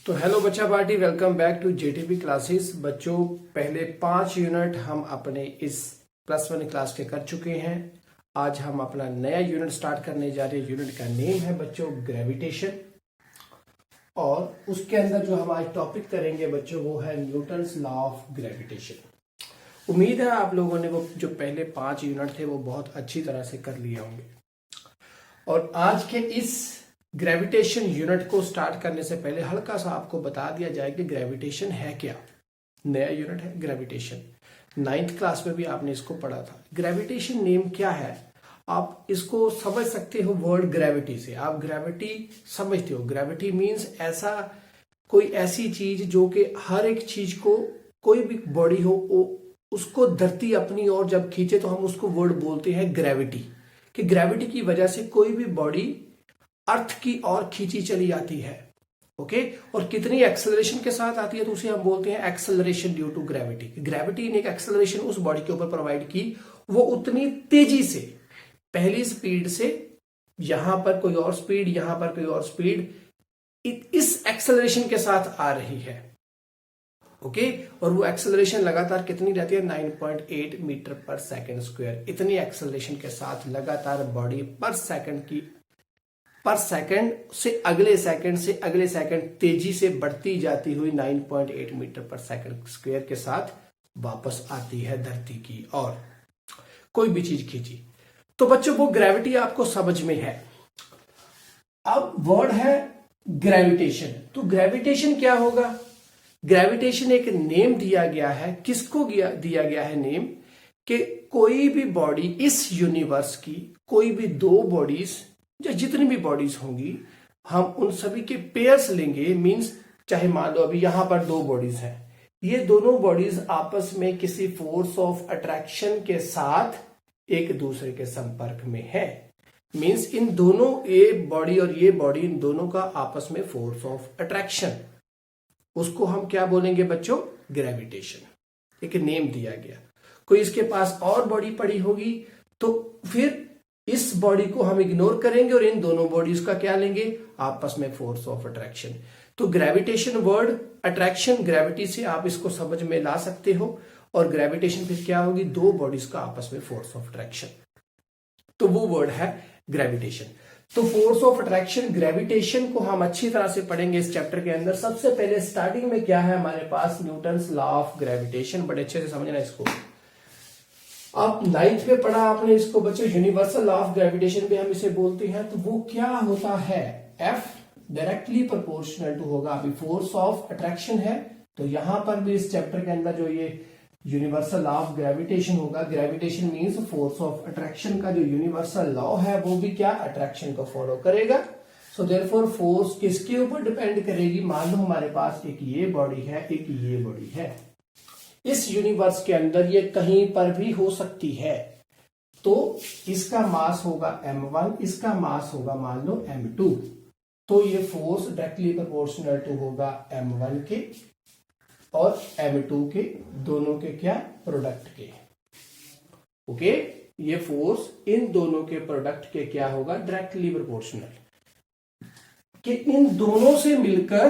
तो हेलो बच्चा party, welcome back to JTP classes. बच्चों, पहले 5 यूनिट हम अपने इस +1 क्लास के कर चुके हैं। आज हम अपना नया यूनिट स्टार्ट करने जा रहे हैं। यूनिट का नेम है बच्चों ग्रेविटेशन, और उसके अंदर जो हम आज टॉपिक करेंगे बच्चों वो है न्यूटन्स लॉ ऑफ ग्रेविटेशन। उम्मीद है आप लोगों ने वो जो पहले 5 यूनिट थे वो बहुत अच्छी तरह से कर लिए होंगे। और आज के इस ग्रेविटेशन यूनिट को स्टार्ट करने से पहले हल्का सा आपको बता दिया जाए कि ग्रेविटेशन है क्या। नया यूनिट है ग्रेविटेशन, 9th क्लास में भी आपने इसको पढ़ा था। ग्रेविटेशन नेम क्या है, आप इसको समझ सकते हो वर्ड ग्रेविटी से। आप ग्रेविटी समझते हो। ग्रेविटी मीन्स ऐसा कोई ऐसी चीज जो कि हर एक चीज को, कोई भी बॉडी हो उसको धरती अपनी ओर जब खींचे तो हम उसको वर्ड बोलते हैं ग्रेविटी। कि ग्रेविटी की वजह से कोई भी बॉडी अर्थ की ओर खींची चली जाती है। ओके, और कितनी एक्सेलरेशन के साथ आती है तो उसे हम बोलते हैं acceleration due to gravity. Gravity ने एक एक्सेलरेशन उस बॉडी के ऊपर प्रोवाइड की, वो उतनी तेजी से, पहली स्पीड से यहां पर कोई और स्पीड, यहां पर कोई और स्पीड, इस एक्सेलरेशन के साथ आ रही है। ओके, और वो एक्सेलरेशन लगातार कितनी रहती है, 9.8 मीटर पर सेकंड स्क्वायर। इतनी एक्सेलरेशन के साथ लगातार बॉडी पर सेकंड से अगले सेकंड तेजी से बढ़ती जाती हुई 9.8 मीटर पर सेकंड स्क्वायर के साथ वापस आती है धरती की और कोई भी चीज खींची। तो बच्चों वो ग्रेविटी आपको समझ में है। अब वर्ड है ग्रेविटेशन। तो ग्रेविटेशन क्या होगा? ग्रेविटेशन एक नेम दिया गया है। किसको दिया गया है नेम? कि कोई भी बॉडी इस यूनिवर्स की, कोई भी दो बॉडीज, जितनी भी बॉडीज होंगी, हम उन सभी के पेयर्स लेंगे। मींस चाहे मान लो अभी यहां पर दो बॉडीज हैं, ये दोनों बॉडीज आपस में किसी फोर्स ऑफ अट्रैक्शन के साथ एक दूसरे के संपर्क में है। मींस इन दोनों, ये बॉडी और ये बॉडी, इन दोनों का आपस में फोर्स ऑफ अट्रैक्शन, उसको हम क्या बोलेंगे बच्चों? ग्रेविटेशन। एक नेम दिया गया। कोई इसके पास और बॉडी पड़ी होगी तो फिर इस बॉडी को हम इग्नोर करेंगे और इन दोनों बॉडीज का क्या लेंगे? आपस में फोर्स ऑफ अट्रैक्शन। तो ग्रेविटेशन वर्ड, अट्रैक्शन ग्रेविटी से आप इसको समझ में ला सकते हो। और ग्रेविटेशन फिर क्या होगी? दो बॉडीज का आपस में फोर्स ऑफ अट्रैक्शन। तो वो वर्ड है ग्रेविटेशन। तो फोर्स ऑफ अट्रैक्शन, ग्रेविटेशन को हम अच्छी तरह से पढ़ेंगे इस चैप्टर के अंदर। सबसे पहले स्टार्टिंग में क्या है हमारे पास? Newton's law of gravitation. बड़े अच्छे से समझना इसको। आप 9th में पढ़ा आपने इसको बच्चों, यूनिवर्सल लॉ ऑफ ग्रेविटेशन भी हम इसे बोलते हैं। तो वो क्या होता है? F डायरेक्टली प्रोपोर्शनल टू होगा। अभी फोर्स ऑफ अट्रैक्शन है तो यहां पर भी इस चैप्टर के अंदर जो ये यूनिवर्सल लॉ ऑफ ग्रेविटेशन होगा, gravitation means force of attraction का जो यूनिवर्सल लॉ है वो भी क्या? अट्रैक्शन को फॉलो करेगा। सो देयरफॉर फोर्स किसके ऊपर डिपेंड करेगी? मान लो हमारे पास एक ये बॉडी है, एक ये बॉडी है। इस यूनिवर्स के अंदर ये कहीं पर भी हो सकती है। तो इसका मास होगा m1, इसका मास होगा मान लो m2। तो ये फोर्स डायरेक्टली प्रोपोर्शनल टू होगा m1 के और m2 के, दोनों के क्या? प्रोडक्ट के। ओके, ये फोर्स इन दोनों के प्रोडक्ट के क्या होगा? Directly proportional. कि इन दोनों से मिलकर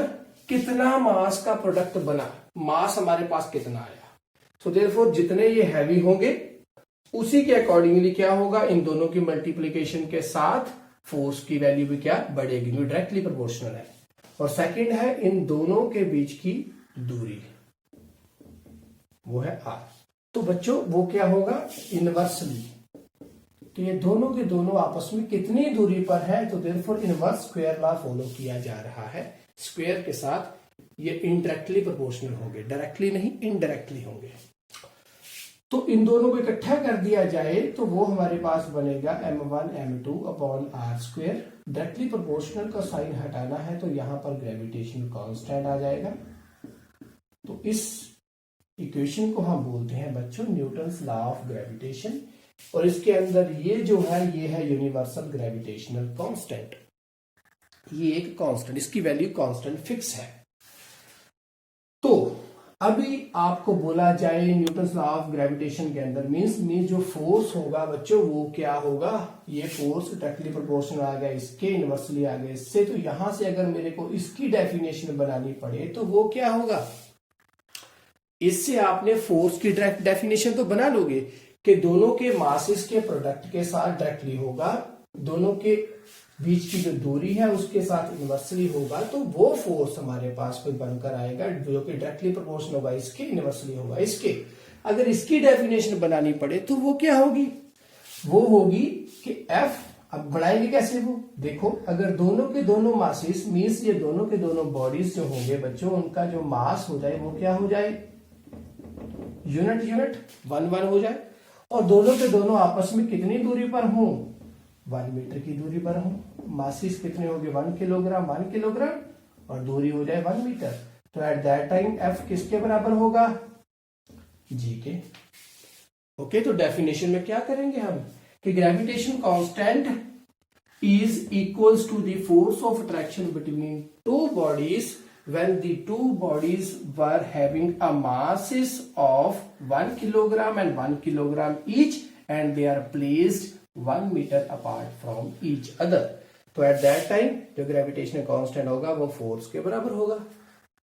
कितना मास का प्रोडक्ट बना, मास हमारे पास कितना आया। सो देयरफॉर जितने ये हैवी होंगे उसी के अकॉर्डिंगली क्या होगा? इन दोनों की मल्टीप्लीकेशन के साथ फोर्स की वैल्यू भी क्या? बढ़ेगी। डायरेक्टली प्रोपोर्शनल है। और सेकंड है इन दोनों के बीच की दूरी, वो है r। तो बच्चों वो क्या होगा? इनवर्सली। तो ये दोनों के दोनों आपस में कितनी दूरी पर है? तो therefore inverse square law follow किया जा रहा है। स्क्वायर के साथ ये इनडायरेक्टली प्रोपोर्शनल होंगे, डायरेक्टली नहीं, इनडायरेक्टली होंगे। तो इन दोनों को इकट्ठा कर दिया जाए तो वो हमारे पास बनेगा m1 m2 upon r square. Directly proportional का साइन हटाना है तो यहां पर ग्रेविटेशन कांस्टेंट आ जाएगा। तो इस इक्वेशन को हम बोलते हैं बच्चों न्यूटन्स लॉ ऑफ ग्रेविटेशन। और इसके अंदर ये जो है, ये है यूनिवर्सल ग्रेविटेशनल कांस्टेंट। ये एक कांस्टेंट, इसकी वैल्यू कांस्टेंट फिक्स है। तो अभी आपको बोला जाए न्यूटन्स लॉ ऑफ ग्रेविटेशन के अंदर मीन्स जो फोर्स होगा बच्चों वो क्या होगा, ये फोर्स डायरेक्टली प्रोपोर्शनल आ गया इसके, इनवर्सली आ गया इससे। तो यहां से अगर मेरे को इसकी डेफिनेशन बनानी पड़े तो वो क्या होगा, इससे आपने फोर्स की डायरेक्ट डेफिनेशन तो बना लोगे कि दोनों के मासेस के प्रोडक्ट के साथ डायरेक्टली होगा, दोनों के बीच की जो दूरी है उसके साथ इनवर्सली होगा, तो वो फोर्स हमारे पास कोई बनकर आएगा जो कि डायरेक्टली प्रोपोर्शनल होगा इसके, इनवर्सली होगा इसके। अगर इसकी डेफिनेशन बनानी पड़े तो वो क्या होगी, वो होगी कि F, अब बढ़ाएंगे कैसे वो, देखो अगर दोनों के दोनों मासेस मीन्स ये दोनों के दोनों बॉडीज जो होंगे बच्चों उनका जो मास हो जाए वो क्या हो जाए, यूनिट यूनिट 1 हो जाए, और दोनों के दोनों आपस में कितनी दूरी पर हों, 1 मीटर की दूरी पर हों। मासिस कितने हो गए, 1 किलोग्राम 1 किलोग्राम, और दूरी हो जाए 1 मीटर। तो एट दैट टाइम F किसके बराबर होगा, G के। ओके, तो डेफिनेशन में क्या करेंगे हम कि gravitation constant is equals to the force of attraction between two bodies when the two bodies were having a masses of 1 kilogram and 1 kilogram each and they are placed 1 meter apart from each other। तो at that time जो gravitational constant होगा वो force के बराबर होगा।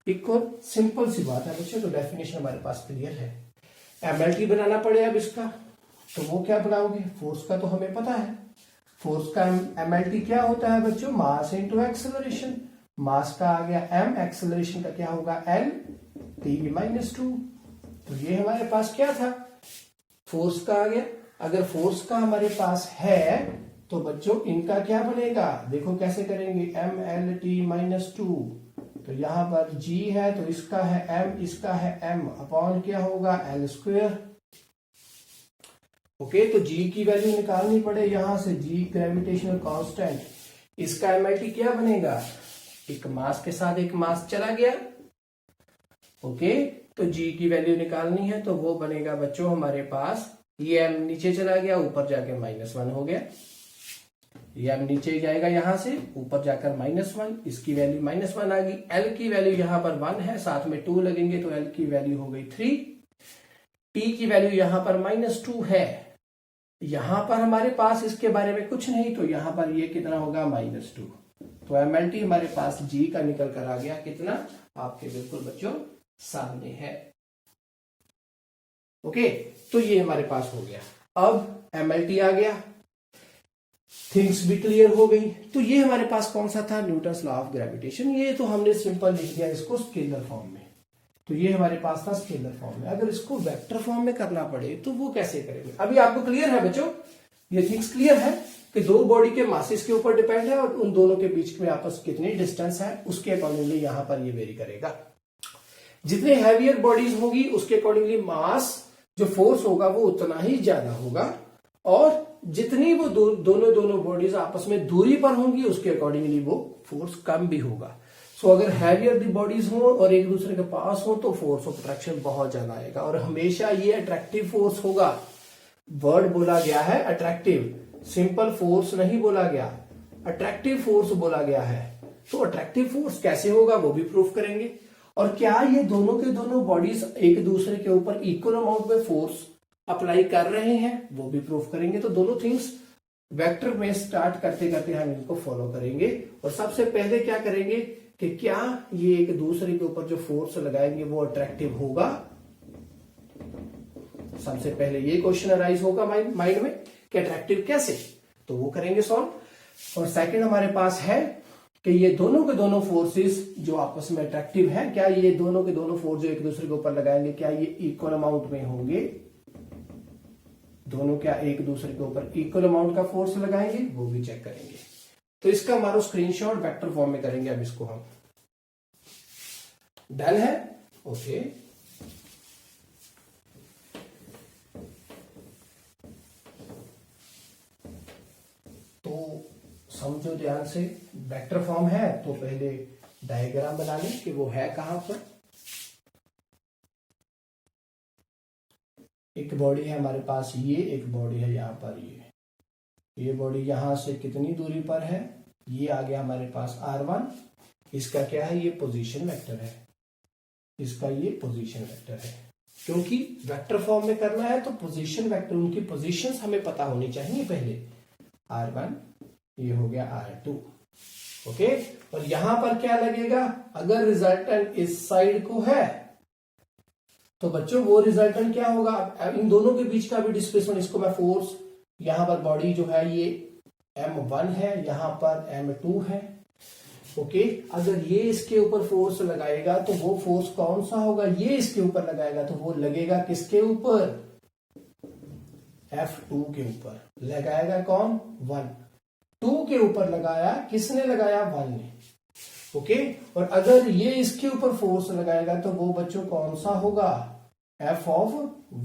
Equal, simple सी बात है बच्चों। तो डेफिनेशन हमारे पास क्लियर है। एमएलटी बनाना पड़े अब इसका, तो वो क्या बनाओगे, फोर्स का तो हमें पता है, फोर्स का एमएलटी क्या होता है बच्चों, मास इनटू एक्सेलरेशन। मास का आ गया m, एक्सेलरेशन का क्या होगा l, t-2। तो ये हमारे पास क्या था, फोर्स का आ गया। अगर फोर्स का हमारे पास है तो बच्चों इनका क्या बनेगा, देखो कैसे करेंगे, m(l(t-2)। तो यहां पर g है तो इसका है m, इसका है m अपॉन क्या होगा l²। ओके, तो g की वैल्यू निकालनी पड़े यहां से, g ग्रेविटेशनल कांस्टेंट, इसका एमएलटी क्या बनेगा, एक मास के साथ एक मास चला गया। ओके, तो g की वैल्यू निकालनी है तो वो बनेगा बच्चों हमारे पास, ये m नीचे चला गया, ऊपर जाके -1 हो गया, ये m नीचे जाएगा यहां से, ऊपर जाकर -1, इसकी वैल्यू -1 आ गई। l की वैल्यू यहां पर 1 है, साथ में 2 लगेंगे तो l की वैल्यू हो गई 3। t की वैल्यू यहां पर -2 है, यहां पर हमारे पास इसके बारे में कुछ नहीं, तो यहां पर ये कितना होगा, -2। तो एमएलटी हमारे पास जी का निकल कर आ गया कितना, आपके बिल्कुल बच्चों सामने है। ओके, तो ये हमारे पास हो गया। अब एमएलटी आ गया, थिंग्स भी क्लियर हो गई। तो ये हमारे पास कौन सा था, न्यूटन्स लॉ ऑफ ग्रेविटेशन। ये तो हमने सिंपल लिख दिया इसको स्केलर फॉर्म में, तो ये हमारे पास था स्केलर फॉर्म में। अगर इसको वेक्टर फॉर्म में करना पड़े तो वो कैसे करेंगे, अभी आपको क्लियर है बच्चों, ये थिंग्स क्लियर है कि दो बॉडी के मासेस के ऊपर डिपेंड है और उन दोनों के बीच में आपस कितनी डिस्टेंस है उसके अकॉर्डिंगली यहां पर ये वेरी करेगा। जितने हैवियर बॉडीज होगी उसके अकॉर्डिंगली मास जो फोर्स होगा वो उतना ही ज्यादा होगा, और जितनी वो दोनों बॉडीज आपस में दूरी पर होंगी उसके अकॉर्डिंगली वो फोर्स कम भी होगा। सो अगर हैवियर दी बॉडीज हो और एक दूसरे के पास हो तो फोर्स ऑफ अट्रैक्शन बहुत ज्यादा आएगा, और हमेशा ये अट्रैक्टिव फोर्स होगा। वर्ड बोला गया है अट्रैक्टिव, सिंपल फोर्स नहीं बोला गया, अट्रैक्टिव फोर्स बोला गया है। तो अट्रैक्टिव फोर्स कैसे होगा वो भी प्रूफ करेंगे। और क्या ये दोनों के दोनों बॉडीज एक दूसरे के ऊपर इक्वल अमाउंट में फोर्स अप्लाई कर रहे हैं वो भी प्रूफ करेंगे। तो दोनों थिंग्स वेक्टर में स्टार्ट करते करते हम इनको फॉलो करेंगे। और सबसे पहले क्या करेंगे कि क्या ये एक दूसरे के ऊपर जो फोर्स लगाएंगे वो अट्रैक्टिव होगा, सबसे पहले ये क्वेश्चन अराइज होगा माइंड में कि अट्रैक्टिव कैसे, तो वो करेंगे सॉल्व। और सेकंड हमारे पास है कि ये दोनों के दोनों फोर्सेस जो आपस में अट्रैक्टिव है, क्या ये दोनों के दोनों फोर्स जो एक दूसरे के ऊपर लगाएंगे क्या ये इक्वल अमाउंट में होंगे, दोनों क्या एक दूसरे के ऊपर इक्वल अमाउंट का फोर्स लगाएंगे, वो भी चेक करेंगे। तो इसका हमारा स्क्रीनशॉट वेक्टर फॉर्म में करेंगे अब इसको हम। डन है, ओके। तो समझो ध्यान से, वेक्टर फॉर्म है तो पहले डायग्राम बना लें कि वो है कहां पर। एक बॉडी है हमारे पास, ये एक बॉडी है यहां पर, ये बॉडी यहां से कितनी दूरी पर है, ये आ गया हमारे पास r1, इसका क्या है, ये पोजीशन वेक्टर है। इसका ये पोजीशन वेक्टर है। क्योंकि वेक्टर फॉर्म में करना है तो पोजीशन वेक्टर, उनकी पोजीशंस हमें पता होनी चाहिए पहले। R1 ये हो गया R2, ओके। और यहां पर क्या लगेगा, अगर रिजल्टेंट इस साइड को है तो बच्चों वो रिजल्टेंट क्या होगा, इन दोनों के बीच का भी डिस्प्लेसमेंट, इसको मैं फोर्स, यहां पर बॉडी जो है ये M1 है, यहां पर M2 है, ओके। अगर ये इसके ऊपर फोर्स लगाएगा तो वो फोर्स कौन सा होगा, ये इसके ऊपर लगाएगा तो वो लगेगा किसके ऊपर, F2 के ऊपर लगाएगा, कौन, 1, 2 के ऊपर लगाया, किसने लगाया, 1 ने, ओके। और अगर ये इसके ऊपर फोर्स लगाएगा तो वो बच्चों कौन सा होगा, F of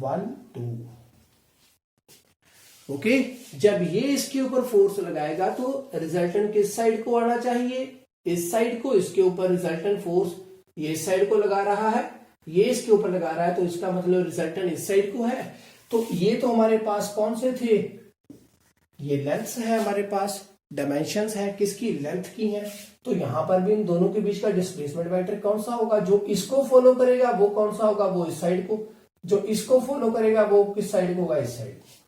1, 2, ओके। जब ये इसके ऊपर फोर्स लगाएगा तो रिजल्टेंट किस साइड को आना चाहिए, इस साइड को। इसके ऊपर रिजल्टेंट फोर्स ये इस साइड को लगा रहा है, ये इसके ऊपर लगा रहा है, तो इसका मतलब रिजल्टेंट इस साइड को है। तो ये तो हमारे पास कौन से थे, ये लेंथ है हमारे पास, डायमेंशंस है किसकी, लेंथ की है। तो यहां पर भी इन दोनों के बीच का डिस्प्लेसमेंट वेक्टर कौन सा होगा, जो इसको फॉलो करेगा वो कौन सा होगा, वो इस साइड को, जो इसको फॉलो करेगा वो किस साइड को होगा, इस साइड को।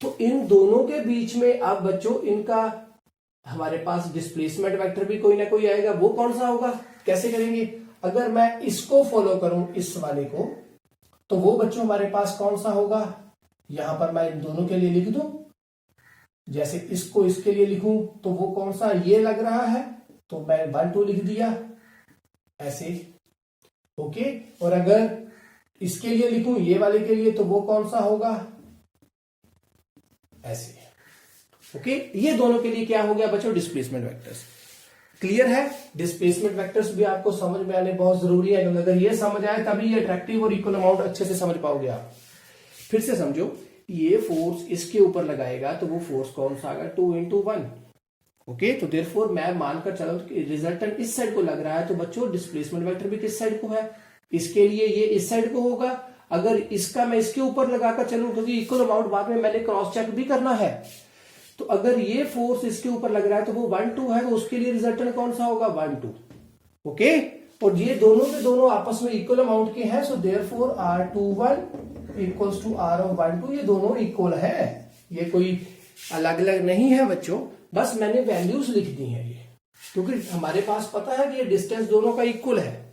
तो इन दोनों के बीच में अब बच्चों इनका हमारे पास डिस्प्लेसमेंट वेक्टर भी कोई ना कोई आएगा, वो कौन सा होगा, कैसे करेंगे, अगर मैं इसको फॉलो करूं इस वाले को, तो वो बच्चों हमारे पास कौन सा होगा, यहां पर मैं इन दोनों के लिए लिख दूं, जैसे इसको इसके लिए लिखूं तो वो कौन सा, ये लग रहा है तो मैं 1, 2 लिख दिया ऐसे, ओके। और अगर इसके लिए लिखूं ये वाले के लिए तो वो कौन सा होगा, ऐसे, ओके। ये दोनों के लिए क्या हो गया बच्चों, डिस्प्लेसमेंट वेक्टर्स। क्लियर है, डिस्प्लेसमेंट वेक्टर्स भी आपको समझ में आने बहुत जरूरी है, क्योंकि अगर ये समझ आए तभी ये अट्रैक्टिव और इक्वल अमाउंट अच्छे से समझ पाओगे आप। फिर से समझो, ये फोर्स इसके ऊपर लगाएगा तो वो फोर्स कौन सा आएगा, 2 into 1, ओके। तो देयरफॉर मैं मानकर चलो रिजल्टेंट इस साइड को लग रहा है, तो बच्चों डिस्प्लेसमेंट वेक्टर भी किस साइड को है, इसके लिए ये इस साइड को होगा। अगर इसका मैं इसके ऊपर लगाकर चलूं, क्योंकि इक्वल अमाउंट बाद में मैंने क्रॉस चेक भी करना है, तो अगर ये फोर्स इसके ऊपर लग रहा है तो वो 1, 2 है, तो उसके लिए रिजल्टेंट कौन सा होगा, 1, 2, ओके। और ये दोनों के दोनों आपस में इक्वल अमाउंट के हैं, so therefore R21 equals to R of 1, 2, ये दोनों इक्वल है, ये कोई अलग अलग नहीं है बच्चों, बस मैंने वैल्यूज लिख दी हैं ये, क्योंकि हमारे पास पता है कि ये डिस्टेंस दोनों का इक्वल है,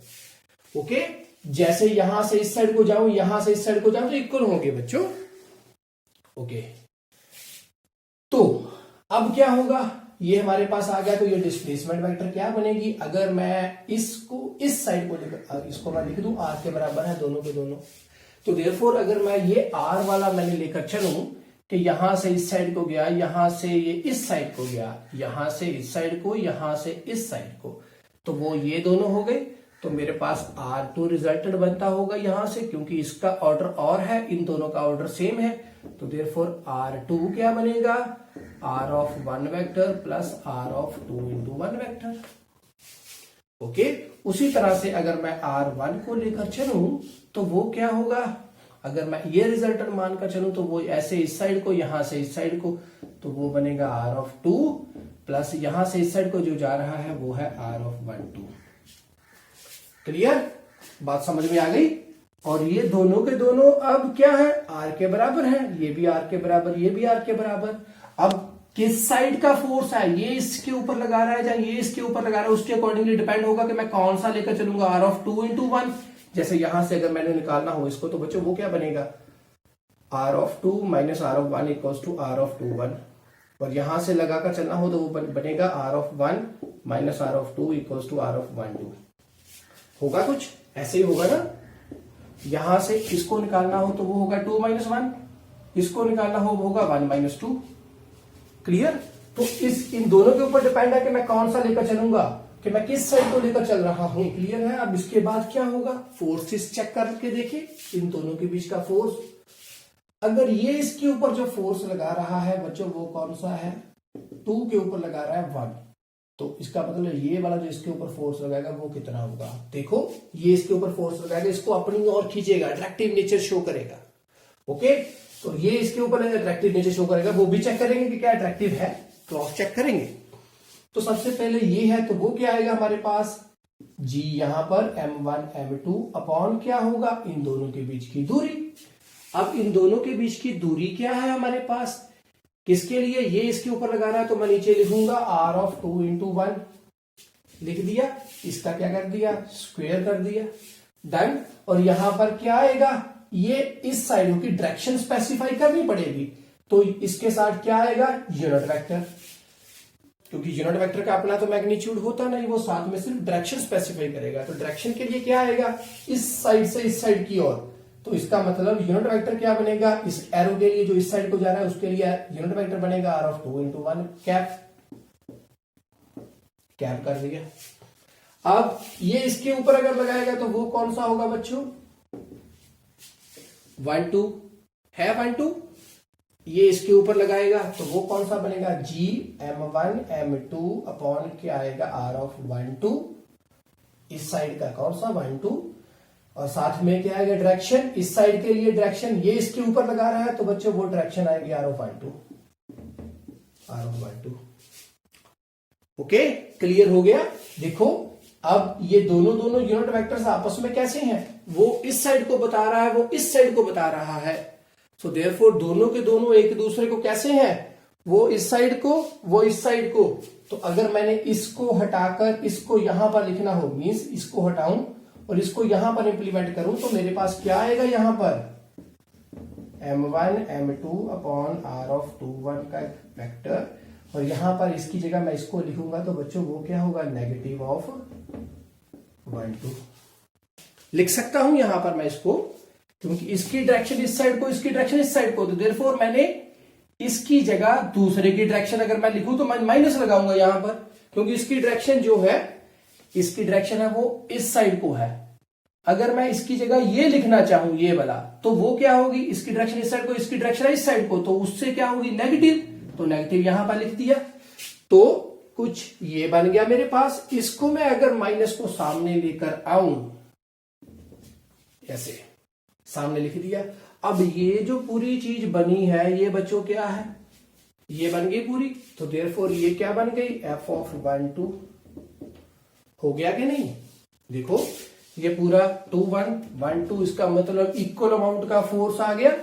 ओके। जैसे यहां से इस साइड को जाऊं, यहां से इस साइड को जाऊं तो इक्वल होंगे बच्चों, ओके। तो अब क्या होगा, ये हमारे पास आ गया, तो ये डिस्प्लेसमेंट वेक्टर क्या बनेगी, अगर मैं इसको इस साइड को लेकर, इसको मैं लिख दूं R के बराबर है दोनों के दोनों, तो देयरफॉर अगर मैं ये R वाला मैंने लेकर चलूं कि यहां से इस साइड को गया, यहां से ये इस साइड को गया, यहां से इस साइड को, यहां से इस साइड को, तो वो ये दोनों हो गए, तो मेरे पास R2 रिजल्टेंट बनता होगा यहां से, क्योंकि इसका ऑर्डर और है, इन दोनों का ऑर्डर सेम है, तो देयरफॉर R2 क्या बनेगा, R of 1 vector plus R of 2 into 1 vector, okay. उसी तरह से अगर मैं R1 को लेकर चलूं तो वो क्या होगा, अगर मैं ये रिजल्टेंट मानकर चलूं तो वो ऐसे इस साइड को, यहां से इस साइड को, तो वो बनेगा R of 2 प्लस यहां से इस साइड को जो जा रहा है वो है R of 1, 2। क्लियर, बात समझ में आ गई। और ये दोनों के दोनों अब क्या है, R के बराबर है, ये भी R के बराबर, ये भी R के बराबर। अब किस साइड का फोर्स है, ये इसके ऊपर लगा रहा है या ये इसके ऊपर लगा रहा है, उसके अकॉर्डिंगली डिपेंड होगा कि मैं कौन सा लेकर चलूंगा, R of 2 into 1। जैसे यहां से अगर मैंने निकालना हो इसको, तो बच्चों वो क्या बनेगा, R of 2 minus R of 1 equals to R of 2, 1। और यहां से लगाकर चलना हो तो वो बनेगा R of 1 minus R of 2 equals to R of 1, 2। होगा कुछ ऐसे ही होगा ना, यहां से इसको निकालना हो तो वो होगा 2 minus 1, इसको निकालना हो वो होगा 1 minus 2। क्लियर, तो इन दोनों के ऊपर डिपेंड है कि मैं कौन सा लेकर चलूंगा, कि मैं किस साइड को लेकर चल रहा हूं। क्लियर है। अब इसके बाद क्या होगा, फोर्सेस चेक करके देखें इन दोनों के बीच का फोर्स। अगर ये इसके ऊपर जो फोर्स लगा रहा है बच्चों वो कौन सा है, 2 के ऊपर लगा रहा है 1, तो इसका मतलब ये वाला जो इसके ऊपर फोर्स लगाएगा वो कितना होगा। देखो ये इसके ऊपर फोर्स लगाएगा, इसको अपनी ओर खींचेगा, अट्रैक्टिव नेचर शो करेगा। ओके, तो ये इसके ऊपर अट्रैक्टिव नेचर शो करेगा, वो भी चेक करेंगे कि क्या अट्रैक्टिव है, क्रॉस चेक करेंगे। तो सबसे पहले ये है, तो वो क्या आएगा हमारे पास, जी यहां पर m1 m2 अपॉन क्या होगा, इन दोनों के बीच की दूरी। अब इन दोनों के बीच की दूरी क्या है हमारे पास, किसके लिए, ये इसके ऊपर लगाना है तो मैं नीचे लिखूंगा r ऑफ 2 इंटू 1 लिख दिया, इसका क्या कर दिया, स्क्वायर कर दिया, डन। और यहां पर क्या आएगा, ये इस साइड की डायरेक्शन स्पेसिफाई करनी पड़ेगी, तो इसके साथ क्या आएगा, यूनिट वेक्टर, क्योंकि यूनिट वेक्टर का अपना तो मैग्नीट्यूड होता नहीं, वो साथ में सिर्फ डायरेक्शन स्पेसिफाई करेगा। तो डायरेक्शन के लिए क्या आएगा, इस साइड से इस साइड की ओर, तो इसका मतलब यूनिट वेक्टर क्या बनेगा, इस एरो के लिए जो इस साइड को जा रहा है उसके लिए यूनिट वेक्टर बनेगा r of 2 into 1 cap, cap कर दिया। अब ये इसके ऊपर अगर लगाएगा तो वो कौन सा होगा बच्चों, 1 2 है, 1 2, ये इसके ऊपर लगाएगा तो वो कौन सा बनेगा, g m1 m2 अपॉन क्या आएगा, r ऑफ 1 2, इस साइड का कौन सा 1 2, और साथ में क्या आएगा, डायरेक्शन, इस साइड के लिए डायरेक्शन, ये इसके ऊपर लगा रहा है तो बच्चों वो डायरेक्शन आएगी r of 1 2, r of 1 2। Okay, clear हो गया। देखो अब ये दोनों यूनिट वेक्टर्स आपस में कैसे हैं, वो इस साइड को बता रहा है, वो इस साइड को बता रहा है, सो देयरफॉर दोनों के दोनों एक दूसरे को कैसे हैं, वो इस साइड को, वो इस साइड को। तो अगर मैंने इसको हटाकर इसको यहां पर लिखना हो, मींस इसको हटाऊं और इसको यहां पर इंप्लीमेंट करूं, तो मेरे पास क्या आएगा, यहां पर m1 m2 upon r of 2 1 का वेक्टर, और यहां पर इसकी जगह मैं इसको लिखूंगा तो बच्चों वो क्या होगा, नेगेटिव ऑफ 1 2 लिख सकता हूं यहां पर मैं इसको, क्योंकि इसकी डायरेक्शन इस साइड को, इसकी डायरेक्शन इस साइड को, तो देयरफॉर मैंने इसकी जगह दूसरे की डायरेक्शन अगर मैं लिखूं तो मैं माइनस लगाऊंगा यहां पर, क्योंकि इसकी डायरेक्शन जो है, इसकी डायरेक्शन है वो इस साइड को है। अगर मैं इसकी जगह ये लिखना चाहूं, ये वाला, तो वो क्या होगी, इसकी डायरेक्शन इस साइड को, इसकी डायरेक्शन है इस साइड को, तो उससे क्या होगी, नेगेटिव, तो नेगेटिव यहां पर लिख दिया। तो कुछ ये बन गया मेरे पास। इसको मैं अगर माइनस को सामने लेकर आऊं, ऐसे सामने लिख दिया। अब ये जो पूरी चीज बनी है, ये बच्चों क्या है, ये बन गई पूरी, तो देयरफॉर ये क्या बन गई, f ऑफ 1 2 हो गया कि नहीं। देखो ये पूरा 2 1 1 2, इसका मतलब इक्वल अमाउंट का फोर्स आ गया,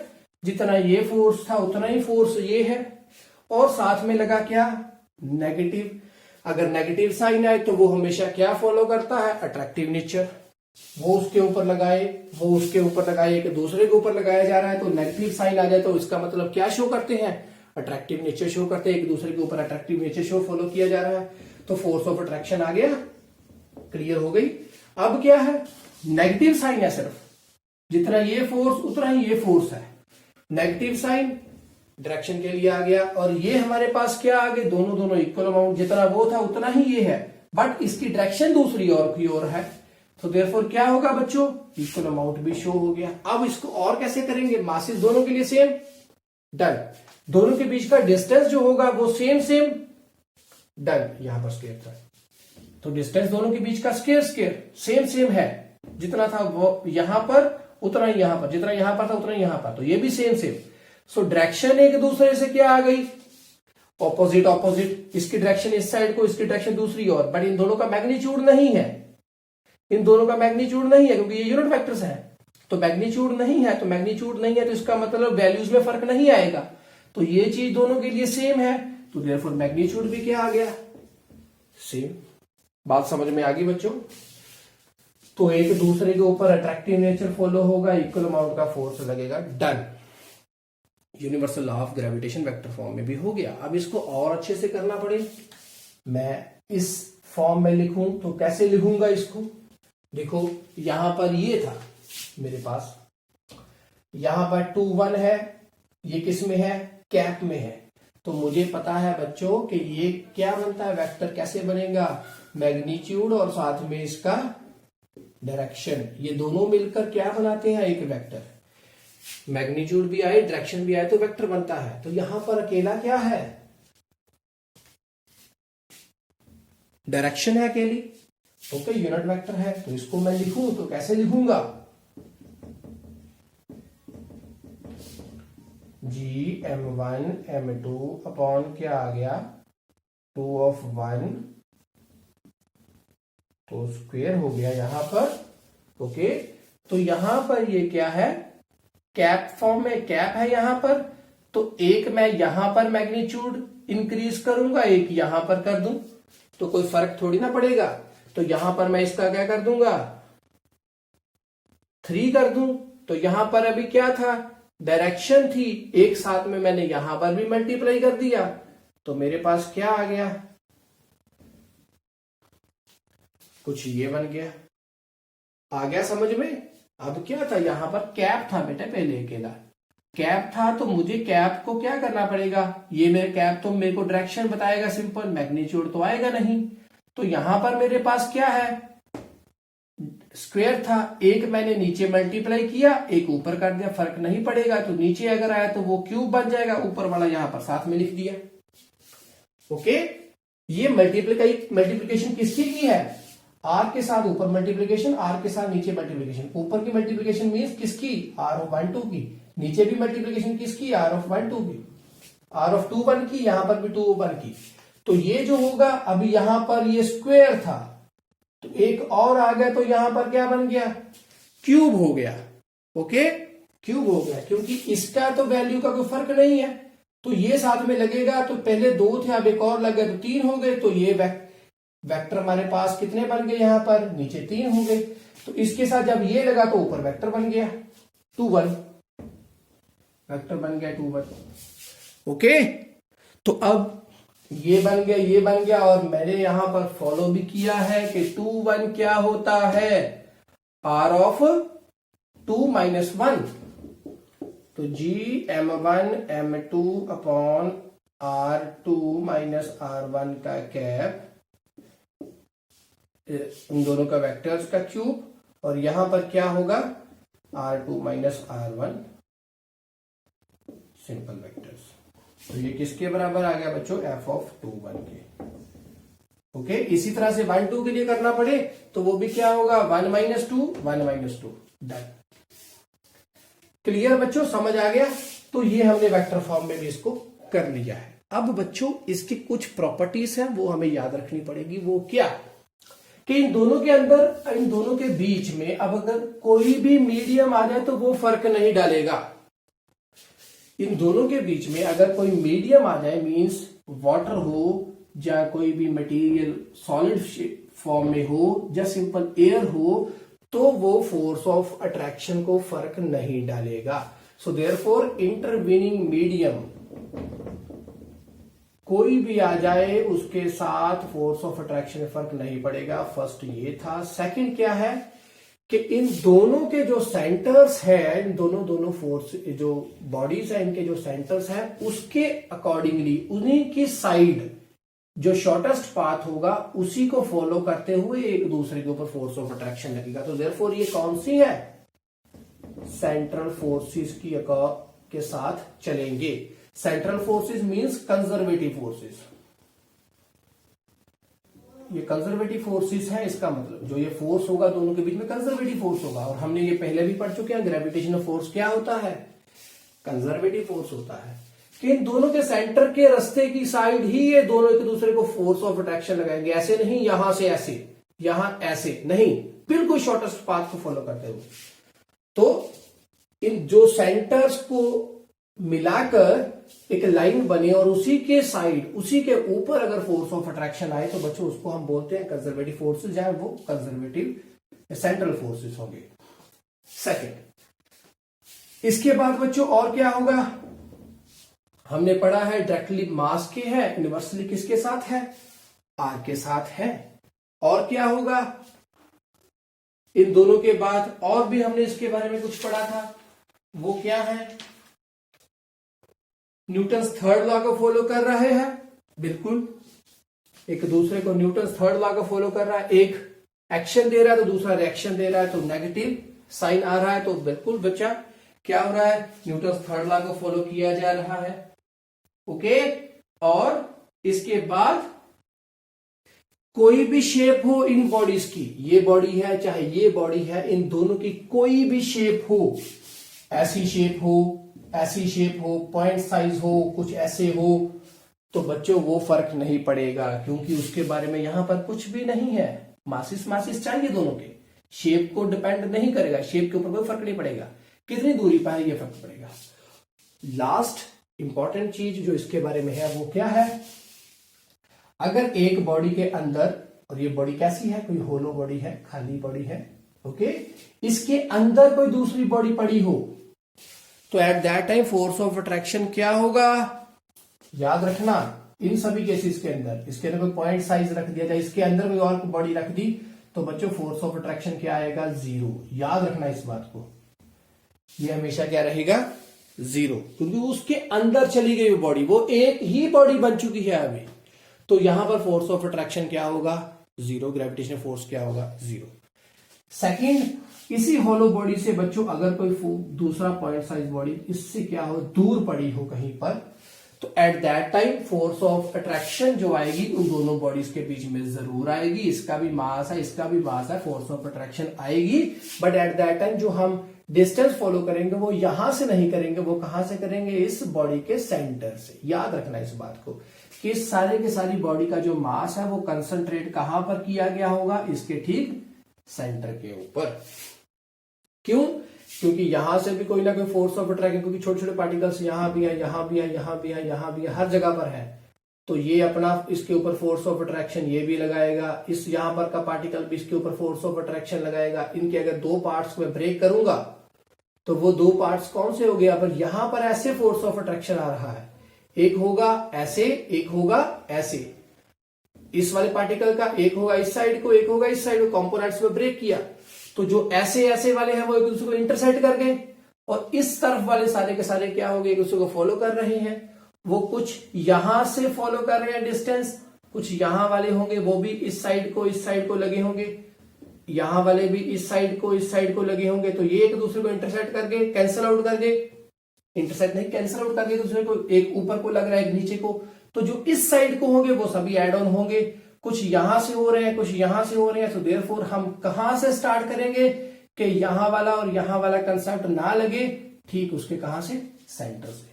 जितना ये फोर्स था उतना ही फोर्स ये है, और साथ में लगा क्या, नेगेटिव। अगर नेगेटिव साइन आए तो वो हमेशा क्या फॉलो करता है, अट्रैक्टिव नेचर। वो उसके ऊपर लगाए, वो उसके ऊपर लगाए, कि दूसरे के ऊपर लगाया जा रहा है, तो नेगेटिव साइन आ जाए तो इसका मतलब क्या शो करते हैं, अट्रैक्टिव नेचर शो करते हैं, एक दूसरे के ऊपर अट्रैक्टिव नेचर शो फॉलो किया जा रहा है, तो फोर्स ऑफ अट्रैक्शन आ गया, क्लियर हो गई। अब क्या है, नेगेटिव साइन है सिर्फ, जितना ये फोर्स उतना ही ये फोर्स है, नेगेटिव साइन डायरेक्शन के लिए आ गया, और ये हमारे पास क्या आ गए, दोनों इक्वल अमाउंट, जितना वो था उतना ही ये है, बट इसकी डायरेक्शन दूसरी ओर की ओर है, तो देयरफॉर क्या होगा बच्चों, इक्वल अमाउंट भी शो हो गया। अब इसको और कैसे करेंगे, मासेस दोनों के लिए सेम, डन। दोनों के बीच का डिस्टेंस जो होगा वो सेम, डन। यहां पर स्क्वायर था, तो डिस्टेंस दोनों के बीच का स्क्वायर सेम है, जितना था वो यहां पर उतना ही यहां पर, जितना यहां पर था उतना ही यहां पर, तो ये भी सेम। सो डायरेक्शन एक दूसरे से क्या आ गई, ऑपोजिट। इसकी डायरेक्शन इस साइड को, इसकी डायरेक्शन दूसरी ओर, बट इन दोनों का मैग्नीट्यूड नहीं है, क्योंकि ये यूनिट वेक्टर्स हैं, तो मैग्नीट्यूड नहीं है, तो इसका मतलब वैल्यूज में फर्क नहीं आएगा, तो ये चीज दोनों के लिए सेम है, तो देयरफॉर मैग्नीट्यूड भी क्या आ गया, सेम। बात समझ में आ गई बच्चों। तो एक दूसरे के ऊपर अट्रैक्टिव नेचर फॉलो होगा, इक्वल अमाउंट का फोर्स लगेगा, done. Universal law of gravitation vector form में भी हो गया। अब इसको और अच्छे से करना पड़े, मैं इस फॉर्म में लिखूं तो कैसे लिखूंगा इसको, देखो यहां पर ये था मेरे पास, यहां पर 2 1 है, ये किस में है, कैप में है, तो मुझे पता है बच्चों कि ये क्या बनता है, वेक्टर कैसे बनेगा, मैग्नीट्यूड और साथ में इसका डायरेक्शन, ये दोनों मिलकर क्या बनाते हैं, एक वेक्टर। मैग्नीट्यूड भी आए, डायरेक्शन भी आए तो वेक्टर बनता है। तो यहां पर अकेला क्या है, डायरेक्शन है अकेली, ओके, यूनिट वेक्टर है, तो इसको मैं लिखूं तो कैसे लिखूंगा, जी m1 m2 अपॉन क्या आ गया, 2 of 1 तो स्क्वायर हो गया यहां पर। ओके, तो यहां पर ये क्या है, कैप फॉर्म में कैप है यहां पर, तो एक मैं यहां पर मैग्नीट्यूड इंक्रीज करूंगा, एक यहां पर कर दूं, तो कोई फर्क थोड़ी ना पड़ेगा। तो यहां पर मैं इसका क्या कर दूंगा, 3 कर दूं। तो यहां पर अभी क्या था, डायरेक्शन थी, एक साथ में मैंने यहां पर भी मल्टीप्लाई कर दिया, तो मेरे पास क्या आ गया, कुछ ये बन गया। आ गया समझ में। अब क्या था, यहां पर कैप था बेटा, पहले अकेला कैप था, तो मुझे कैप को क्या करना पड़ेगा, ये मेरे कैप तो मेरे को डायरेक्शन बताएगा सिंपल, मैग्नीट्यूड तो आएगा नहीं। तो यहां पर मेरे पास क्या है, स्क्वायर था, एक मैंने नीचे मल्टीप्लाई किया, एक ऊपर कर दिया, फर्क नहीं पड़ेगा। तो नीचे अगर आया तो वो क्यूब बन जाएगा, ऊपर वाला यहां पर साथ में लिख दिया। ओके, ये मल्टीप्लीकेशन किसकी की है, आर के साथ ऊपर मल्टीप्लीकेशन, आर के साथ नीचे मल्टीप्लीकेशन। ऊपर की मल्टीप्लीकेशन मीन्स किसकी, आर ऑफ 1 2 की, नीचे भी मल्टीप्लीकेशन किसकी, आर ऑफ 1 2 की, आर ऑफ 2 1 की, यहां पर भी 2 1 की। तो ये जो होगा, अभी यहां पर ये स्क्वायर था, तो एक और आ गया, तो यहां पर क्या बन गया, क्यूब हो गया। ओके, क्यूब हो गया, क्योंकि इसका तो वैल्यू का कोई फर्क नहीं है, तो ये साथ में लगेगा। तो पहले 2 थे, अब एक और लग गए, तो 3 हो गए। तो ये वेक्टर हमारे पास कितने बन गए, यहां पर नीचे 3 हो गए। तो इसके साथ जब ये लगा तो ऊपर वेक्टर बन गया 2 1, वेक्टर बन गया 2 1। ओके, तो अब ये बन गया, ये बन गया, और मैंने यहां पर फॉलो भी किया है कि 2 1 क्या होता है, आर ऑफ 2 माइनस 1। तो जी m1 m2 upon r2 minus r1 का कैप, इन दोनों का वेक्टर्स का क्यूब, और यहां पर क्या होगा, r2 minus r1 simple vectors. तो ये किसके बराबर आ गया बच्चों, f ऑफ 2 1 के। ओके, इसी तरह से 1 2 के लिए करना पड़े तो वो भी क्या होगा, 1 माइनस 2 1 माइनस 2, डन। क्लियर बच्चों, समझ आ गया। तो ये हमने वेक्टर फॉर्म में भी इसको कर लिया है। अब बच्चों इसकी कुछ प्रॉपर्टीज हैं, वो हमें याद रखनी पड़ेगी। वो क्या, कि इन दोनों के अंदर, इन दोनों के बीच में अब अगर कोई भी मीडियम आ जाए तो वो फर्क नहीं डालेगा। इन दोनों के बीच में अगर कोई मीडियम आ जाए, मींस वाटर हो या कोई भी मटेरियल सॉलिड फॉर्म में हो या सिंपल एयर हो, तो वो फोर्स ऑफ अट्रैक्शन को फर्क नहीं डालेगा। सो देयरफॉर इंटरवीनिंग मीडियम कोई भी आ जाए उसके साथ फोर्स ऑफ अट्रैक्शन में फर्क नहीं पड़ेगा। फर्स्ट ये था। सेकंड क्या है कि इन दोनों के जो सेंटर्स हैं, इन दोनों फोर्स जो बॉडीज है, इनके जो सेंटर्स हैं, उसके अकॉर्डिंगली उन्हीं की साइड जो शॉर्टेस्ट पाथ होगा उसी को फॉलो करते हुए एक दूसरे के ऊपर फोर्स ऑफ अट्रैक्शन लगेगा। तो देयरफॉर ये कौन सी है, सेंट्रल फोर्सेस की के साथ चलेंगे। Central forces means conservative forces, ये कंजर्वेटिव फोर्सेस है। इसका मतलब जो ये फोर्स होगा दोनों के बीच में कंजर्वेटिव फोर्स होगा, और हमने ये पहले भी पढ़ चुके हैं, ग्रेविटेशनल फोर्स क्या होता है, कंजर्वेटिव फोर्स होता है। कि इन दोनों के सेंटर के रास्ते की साइड ही ये दोनों एक दूसरे को फोर्स ऑफ अट्रैक्शन लगाएंगे। ऐसे नहीं यहां से ऐसे, यहां ऐसे नहीं, बिल्कुल शॉर्टेस्ट पाथ को फॉलो करते हुए। तो इन जो सेंटर्स को मिलाकर एक लाइन बने और उसी के साइड, उसी के ऊपर अगर फोर्स ऑफ अट्रैक्शन आए तो बच्चों उसको हम बोलते हैं कंजर्वेटिव फोर्सेस, या वो कंजर्वेटिव सेंट्रल फोर्सेस होंगे। सेकंड, इसके बाद बच्चों और क्या होगा, हमने पढ़ा है डायरेक्टली मास के है, इनवर्सली किसके साथ है, आर के साथ है। और क्या होगा इन दोनों के बाद, और भी हमने इसके बारे में कुछ पढ़ा था, वो क्या है, न्यूटन्स थर्ड लॉ को फॉलो कर रहे हैं, बिल्कुल एक दूसरे को न्यूटन्स थर्ड लॉ को फॉलो कर रहा है। एक एक्शन दे रहा है तो दूसरा रिएक्शन दे रहा है, तो नेगेटिव साइन आ रहा है, तो बिल्कुल बच्चा क्या हो रहा है, न्यूटन्स थर्ड लॉ को फॉलो किया जा रहा है। ओके, और इसके बाद कोई भी शेप हो इन बॉडीज की, ये बॉडी है चाहे ये बॉडी है, इन दोनों की कोई भी शेप हो, ऐसी शेप हो, ऐसी शेप हो, पॉइंट साइज हो, कुछ ऐसे हो, तो बच्चों वो फर्क नहीं पड़ेगा, क्योंकि उसके बारे में यहां पर कुछ भी नहीं है। मासिस मासिस चाहिए दोनों के, शेप को डिपेंड नहीं करेगा, शेप के ऊपर कोई फर्क नहीं पड़ेगा, कितनी दूरी पर है ये फर्क पड़ेगा। लास्ट इंपॉर्टेंट चीज जो इसके बारे में है वो क्या है, अगर एक बॉडी के अंदर, और ये बॉडी कैसी है, कोई होलो बॉडी है, खाली बॉडी है, ओके, इसके अंदर कोई दूसरी बॉडी पड़ी हो, तो at that time force of attraction क्या होगा, याद रखना इन सभी केसेस के अंदर, इसके अंदर कोई पॉइंट साइज रख दिया जाए, इसके अंदर कोई और बॉडी रख दी, तो बच्चों फोर्स ऑफ अट्रैक्शन क्या आएगा, जीरो। याद रखना इस बात को, ये हमेशा क्या रहेगा, जीरो, क्योंकि उसके अंदर चली गई वो बॉडी, वो एक ही बॉडी बन चुकी है अभी, तो यहां पर फोर्स ऑफ अट्रैक्शन क्या होगा, जीरो, ग्रेविटेशनल फोर्स क्या होगा, जीरो। सेकंड, इसी होलो बॉडी से बच्चों अगर कोई दूसरा पॉइंट साइज बॉडी इससे क्या हो, दूर पड़ी हो कहीं पर, तो at that time force of attraction जो आएगी उन दोनों बॉडीज के बीच में जरूर आएगी, इसका भी मास है, इसका भी मास है, फोर्स ऑफ अट्रैक्शन आएगी, बट एट दैट टाइम जो हम डिस्टेंस फॉलो करेंगे वो यहां से नहीं करेंगे, वो कहां से करेंगे, इस बॉडी के सेंटर से। याद रखना इस बात को कि सारे के सारी बॉडी का जो मास है वो कंसंट्रेट कहां पर किया गया होगा, इसके ठीक सेंटर के ऊपर। क्यों, क्योंकि यहां से भी कोई ना कोई फोर्स ऑफ अट्रैक्शन, क्योंकि छोटे छोटे पार्टिकल्स यहां भी है, यहां भी है, यहां भी है, यहां भी है, हर जगह पर है, तो ये अपना इसके ऊपर फोर्स ऑफ अट्रैक्शन ये भी लगाएगा, इस यहां पर का पार्टिकल भी इसके ऊपर फोर्स ऑफ अट्रैक्शन लगाएगा। इनके अगर दो पार्ट्स में ब्रेक करूंगा तो वो दो पार्ट्स कौन से हो गए, पर यहां पर ऐसे फोर्स ऑफ अट्रैक्शन आ रहा है, एक होगा ऐसे, एक होगा ऐसे, इस वाले पार्टिकल का एक होगा इस साइड को, एक होगा इस साइड को, कंपोनेंट्स में ब्रेक किया, तो जो ऐसे ऐसे वाले हैं वो एक दूसरे को इंटरसेक्ट कर गए, और इस तरफ वाले सारे के सारे क्या हो गए, एक दूसरे को फॉलो कर रहे हैं, वो कुछ यहां से फॉलो कर रहे हैं डिस्टेंस, कुछ यहां वाले होंगे वो भी इस साइड को लगे होंगे, यहां वाले भी इस साइड को लगे होंगे, तो ये एक दूसरे को इंटरसेक्ट करके कैंसिल आउट कर गए, इंटरसेक्ट नहीं कैंसिल आउट करके दूसरे को, एक ऊपर को लग रहा है एक नीचे को, तो जो इस साइड को होंगे वो सभी एड ऑन होंगे, कुछ यहां से हो रहे हैं, कुछ यहां से हो रहे हैं, तो देयरफॉर हम कहां से स्टार्ट करेंगे कि यहां वाला और यहां वाला कंसेप्ट ना लगे, ठीक उसके कहां से, सेंटर से।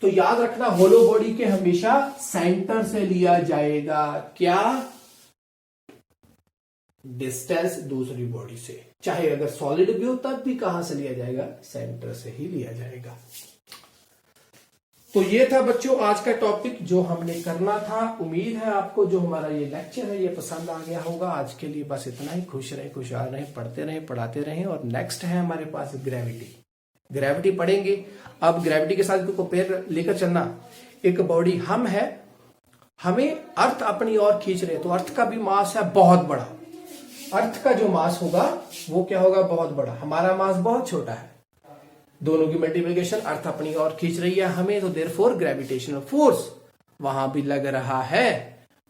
तो याद रखना होलो बॉडी के हमेशा सेंटर से लिया जाएगा, क्या, डिस्टेंस दूसरी बॉडी से, चाहे अगर सॉलिड भी हो तब भी कहां से लिया जाएगा, सेंटर से ही लिया जाएगा। तो ये था बच्चों आज का टॉपिक जो हमने करना था। उम्मीद है आपको जो हमारा ये लेक्चर है ये पसंद आ गया होगा। आज के लिए बस इतना ही। खुश रहे, खुशहाल रहे, पढ़ते रहे, पढ़ाते रहे। और नेक्स्ट है हमारे पास ग्रेविटी पढ़ेंगे। अब ग्रेविटी के साथ को पैर लेकर चलना। एक बॉडी हम है, हमें अर्थ अपनी ओर खींच रहे, तो अर्थ का भी मास है बहुत बड़ा। अर्थ का जो मास होगा वो क्या होगा, बहुत बड़ा। हमारा मास बहुत छोटा है। दोनों की मल्टीप्लिकेशन, अर्थ अपनी ओर खींच रही है हमें, तो देयरफॉर ग्रेविटेशनल फोर्स वहां भी लग रहा है।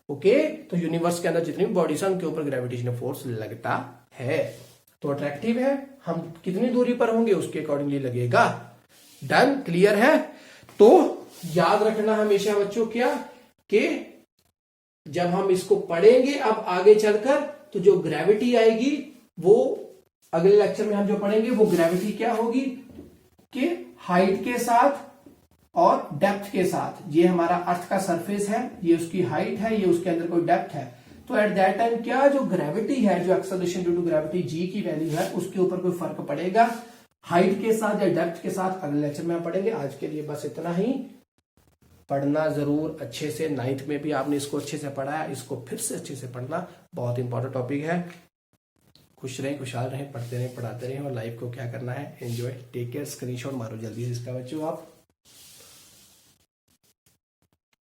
ओके, तो यूनिवर्स के अंदर जितनी भी बॉडीज है उनके ऊपर ग्रेविटेशनल फोर्स लगता है। तो अट्रैक्टिव है, हम कितनी दूरी पर होंगे उसके अकॉर्डिंगली लगेगा। डन, क्लियर है। तो याद रखना हमेशा बच्चों क्या, कि जब हम इसको पढ़ेंगे अब आगे चलकर, तो जो ग्रेविटी आएगी वो अगले लेक्चर में हम जो पढ़ेंगे वो ग्रेविटी क्या होगी कि हाइट के साथ और डेप्थ के साथ। ये हमारा अर्थ का सरफेस है, ये उसकी हाइट है, ये उसके अंदर कोई डेप्थ है। तो एट दैट टाइम क्या जो ग्रेविटी है, जो acceleration due to gravity G की वैल्यू है, उसके ऊपर कोई फर्क पड़ेगा हाइट के साथ या डेप्थ के साथ, अगले लेक्चर में हम पढ़ेंगे। आज के लिए बस इतना ही। पढ़ना जरूर अच्छे से, 9th में भी आपने इसको अच्छे से पढ़ा है, इसको फिर से अच्छे से पढ़ना, बहुत इंपॉर्टेंट टॉपिक है। खुश रहें, खुशहाल रहें, पढ़ते रहें, पढ़ाते रहें, और लाइफ को क्या करना है, एंजॉय। Take care. स्क्रीनशॉट मारो जल्दी से इसका बच्चों आप।